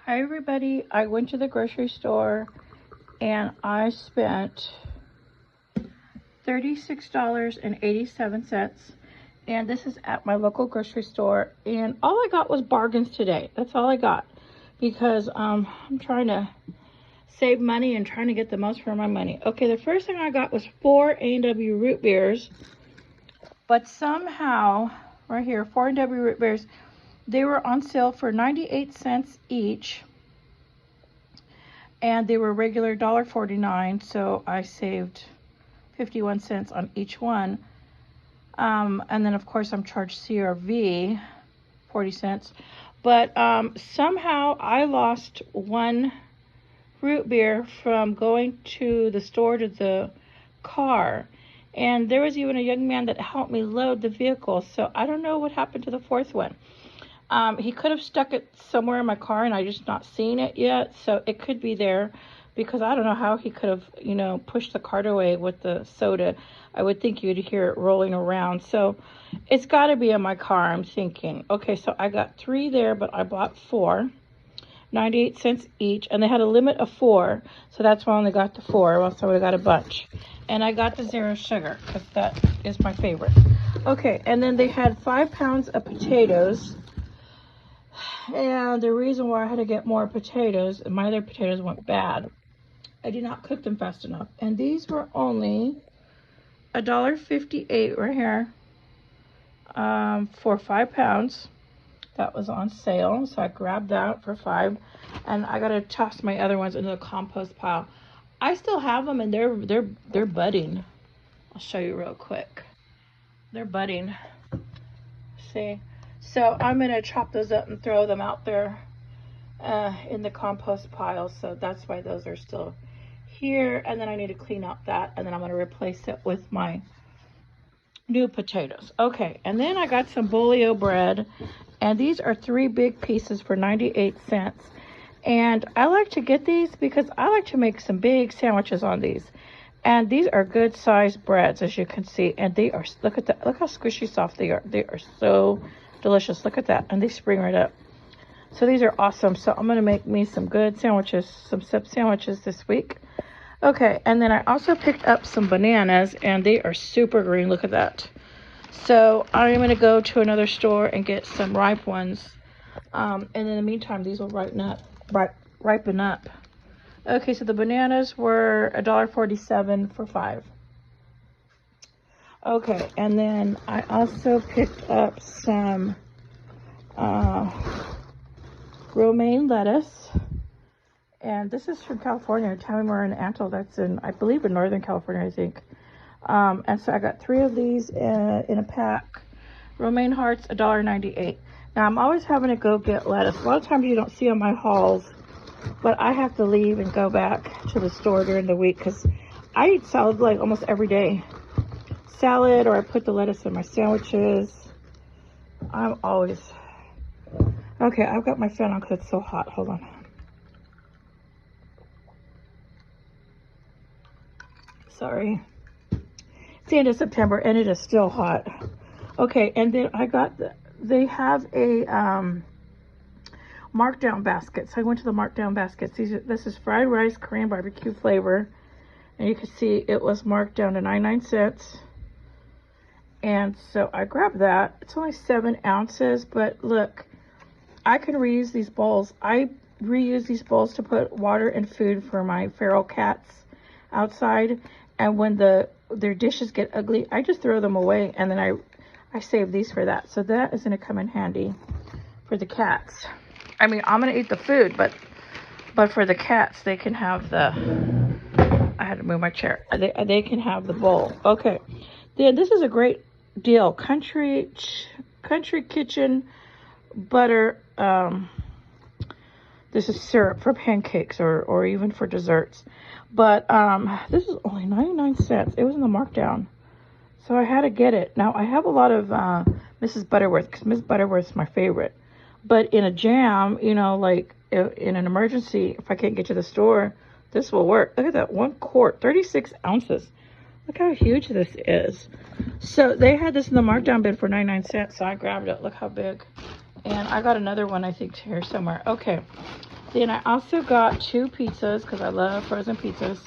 Hi everybody, I went to the grocery store and I spent $36.87, and this is at my local grocery store, and all I got was bargains today. That's all I got because I'm trying to save money and trying to get the most for my money. Okay, the first thing I got was 4 A&W root beers, but somehow right here, 4 A&W root beers, they were on sale for 98 cents each, and they were regular $1.49, so I saved 51 cents on each one. And then of course I'm charged CRV 40 cents, but somehow I lost one root beer from going to the store to the car, and there was even a young man that helped me load the vehicle, so I don't know what happened to the fourth one. He could have stuck it somewhere in my car and I just not seen it yet, so it could be there, because I don't know how he could have, pushed the cart away with the soda. I would think you'd hear it rolling around, so it's got to be in my car, I'm thinking. Okay, so I got 3 there, but I bought 4, 98 cents each, and they had a limit of 4, so that's why I only got the 4, or else I would have got a bunch. And I got the 0 sugar, because that is my favorite. Okay, and then they had 5 pounds of potatoes. And the reason why I had to get more potatoes, my other potatoes went bad, I did not cook them fast enough. And these were only $1.58 right here, for 5 pounds. That was on sale, so I grabbed that for 5. And I gotta toss my other ones into the compost pile. I still have them, and they're budding. I'll show you real quick. They're budding. See? So I'm going to chop those up and throw them out there in the compost pile. So that's why those are still here. And then I need to clean up that. And then I'm going to replace it with my new potatoes. Okay. And then I got some bolio bread. And these are 3 big pieces for 98 cents. And I like to get these because I like to make some big sandwiches on these. And these are good sized breads, as you can see. And they are, look at that. Look how squishy soft they are. They are so delicious. Look at that. And they spring right up. So these are awesome. So I'm going to make me some good sandwiches, some sub sandwiches this week. Okay. And then I also picked up some bananas, and they are super green. Look at that. So I'm going to go to another store and get some ripe ones. And in the meantime, these will ripen up. Okay. So the bananas were $1.47 for 5. Okay, and then I also picked up some romaine lettuce, and this is from California, Tamimar and Antle. That's in, I believe, in Northern California, I think. And so I got 3 of these in a pack. Romaine hearts, $1.98. Now I'm always having to go get lettuce. A lot of times you don't see on my hauls, but I have to leave and go back to the store during the week because I eat salad like almost every day. Salad, or I put the lettuce in my sandwiches. I'm always... Okay, I've got my fan on because it's so hot. Hold on. Sorry. It's the end of September and it is still hot. Okay, and then I got they have a Markdown basket. So I went to the Markdown baskets. This is fried rice, Korean barbecue flavor. And you can see it was marked down to 99 cents. And so I grabbed that. It's only 7 ounces, but look, I can reuse these bowls. I reuse these bowls to put water and food for my feral cats outside. And when their dishes get ugly, I just throw them away, and then I save these for that. So that is going to come in handy for the cats. I mean, I'm going to eat the food, but for the cats, they can have the... I had to move my chair. They can have the bowl. Okay. Then this is a great deal. Country Kitchen butter. This is syrup for pancakes or even for desserts. But this is only 99 cents. It was in the Markdown. So I had to get it. Now I have a lot of Mrs. Butterworth, because Miss Butterworth is my favorite. But in a jam, like in an emergency, if I can't get to the store, this will work. Look at that, 1 quart, 36 ounces. Look how huge this is. So they had this in the Markdown bin for 99 cents, so I grabbed it. Look how big. And I got another one, I think, here somewhere. Okay. Then I also got 2 pizzas because I love frozen pizzas.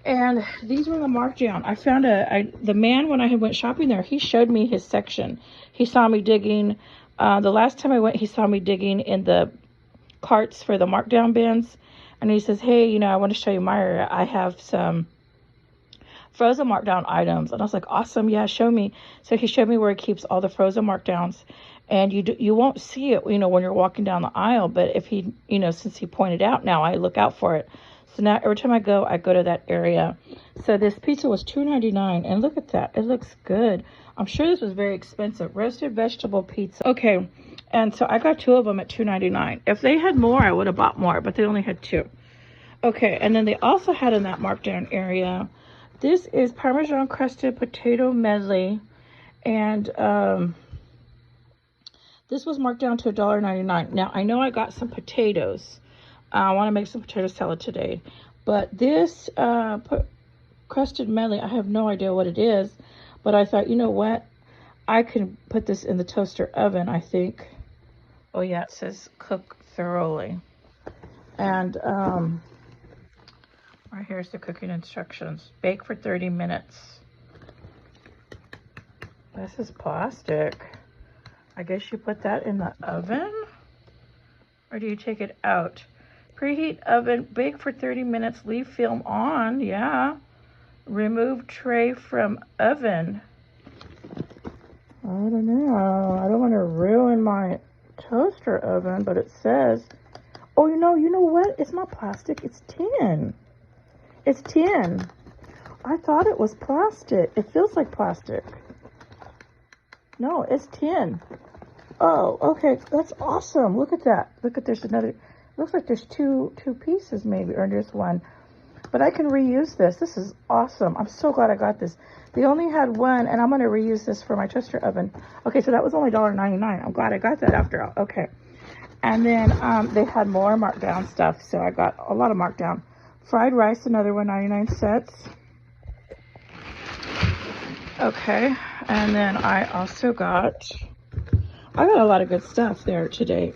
And these were the markdown. I found the man, when I went shopping there, he showed me his section. He saw me digging. The last time I went, he saw me digging in the carts for the markdown bins. And he says, hey, you know, I want to show you my area. I have some frozen markdown items. And I was like, awesome, yeah, show me. So he showed me where he keeps all the frozen markdowns. And you won't see it, you know, when you're walking down the aisle. But if he, you know, since he pointed out, now I look out for it. So now every time I go to that area. So this pizza was $2.99, and look at that. It looks good. I'm sure this was very expensive. Roasted vegetable pizza. Okay, and so I got 2 of them at $2.99. If they had more, I would have bought more, but they only had 2. Okay, and then they also had in that markdown area, this is Parmesan crusted potato medley, and this was marked down to $1.99. Now, I know I got some potatoes. I want to make some potato salad today. But this crusted medley, I have no idea what it is. But I thought, you know what? I can put this in the toaster oven, I think. Oh, yeah, it says cook thoroughly. And right here's the cooking instructions. Bake for 30 minutes. This is plastic. I guess you put that in the oven? Or do you take it out? Preheat oven, bake for 30 minutes, leave film on, yeah. Remove tray from oven. I don't know. I don't want to ruin my toaster oven, but it says, oh, you know what? It's not plastic, it's tin. It's tin. I thought it was plastic. It feels like plastic. No, it's tin. Oh, okay, that's awesome. Look at that. Look at, there's another. Looks like there's two pieces maybe, or just one. But I can reuse this. This is awesome. I'm so glad I got this. They only had one, and I'm going to reuse this for my toaster oven. Okay, so that was only $1.99. I'm glad I got that after all. Okay. And then they had more markdown stuff, so I got a lot of markdown. Fried rice, another one, 99 cents. Okay, and then I also got a lot of good stuff there today.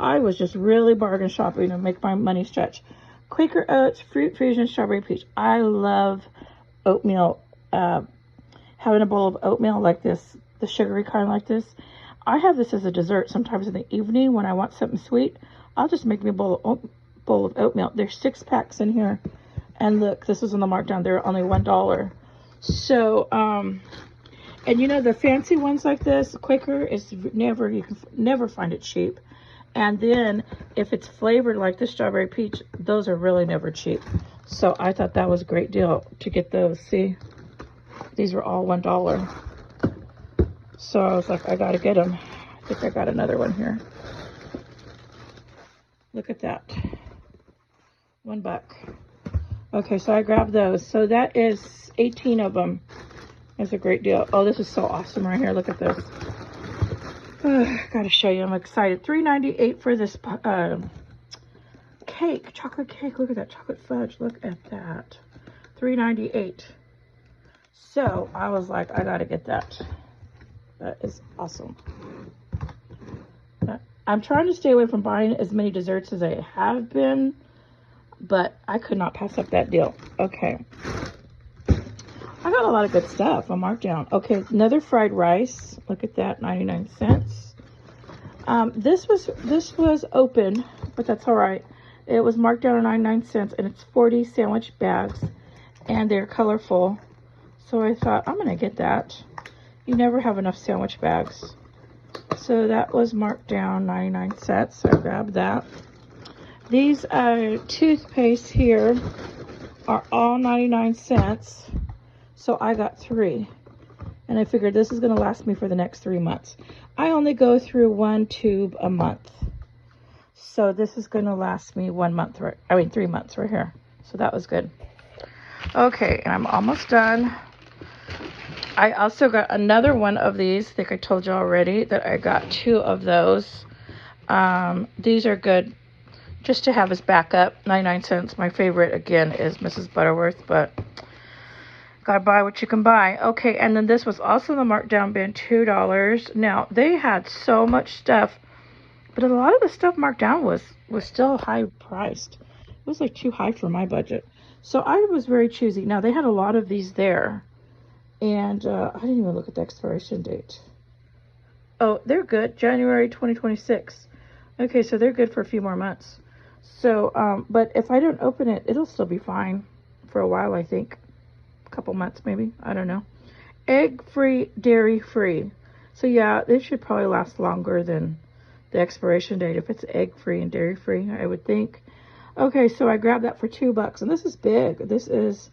I was just really bargain shopping to make my money stretch. Quaker Oats, Fruit Fusion, Strawberry Peach. I love oatmeal. Having a bowl of oatmeal like this, the sugary kind like this. I have this as a dessert sometimes in the evening when I want something sweet. I'll just make me a bowl of oatmeal. There's 6 packs in here. And look, this was on the markdown. They're only $1. So, and you know, the fancy ones like this, Quaker is never, you can never find it cheap. And then if it's flavored like the strawberry peach, those are really never cheap. So I thought that was a great deal to get those. See, these were all $1. So I was like, I gotta get them. I think I got another one here. Look at that, $1. Okay, so I grabbed those. So that is 18 of them. That's a great deal. Oh, this is so awesome right here. Look at this. Gotta show you. I'm excited. $3.98 for this cake, chocolate cake. Look at that chocolate fudge. Look at that. $3.98. So I was like, I gotta get that. That is awesome. I'm trying to stay away from buying as many desserts as I have been, but I could not pass up that deal. Okay. I got a lot of good stuff on markdown. Okay, another fried rice. Look at that, 99 cents. This was open, but that's all right. It was marked down at 99 cents, and it's 40 sandwich bags, and they're colorful. So I thought, I'm gonna get that. You never have enough sandwich bags. So that was marked down 99 cents, so I grabbed that. These toothpaste here are all 99 cents. So I got 3, and I figured this is going to last me for the next 3 months. I only go through 1 tube a month. So this is going to last me 3 months right here. So that was good. Okay, and I'm almost done. I also got another one of these. I think I told you already that I got 2 of those. These are good just to have as backup. 99 cents. My favorite, again, is Mrs. Butterworth, but gotta buy what you can buy. Okay, and then this was also the markdown bin, $2. Now, they had so much stuff, but a lot of the stuff marked down was was still high priced. It was like too high for my budget. So I was very choosy. Now they had a lot of these there, and I didn't even look at the expiration date. Oh, they're good. January 2026. Okay, so they're good for a few more months. So, but if I don't open it, it'll still be fine for a while, I think. A couple months maybe. I don't know. Egg-free, dairy-free. So yeah, this should probably last longer than the expiration date if it's egg-free and dairy-free, I would think. Okay, so I grabbed that for $2, and this is big. This is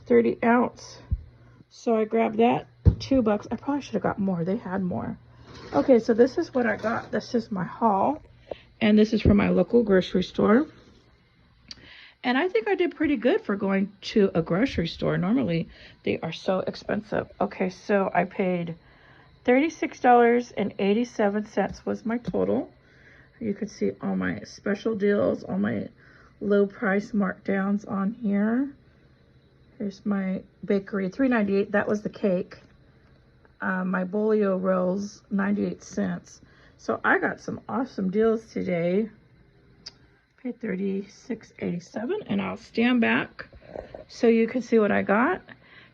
30 ounce. So I grabbed that, $2. I probably should have got more. They had more. Okay, so this is what I got. This is my haul, and this is from my local grocery store. And I think I did pretty good for going to a grocery store. Normally, they are so expensive. Okay, so I paid $36.87 was my total. You can see all my special deals, all my low price markdowns on here. Here's my bakery, $3.98. That was the cake. My bolio rolls, 98 cents. So I got some awesome deals today. Paid $36.87, and I'll stand back so you can see what I got.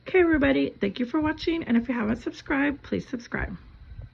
Okay, everybody, thank you for watching, and if you haven't subscribed, please subscribe.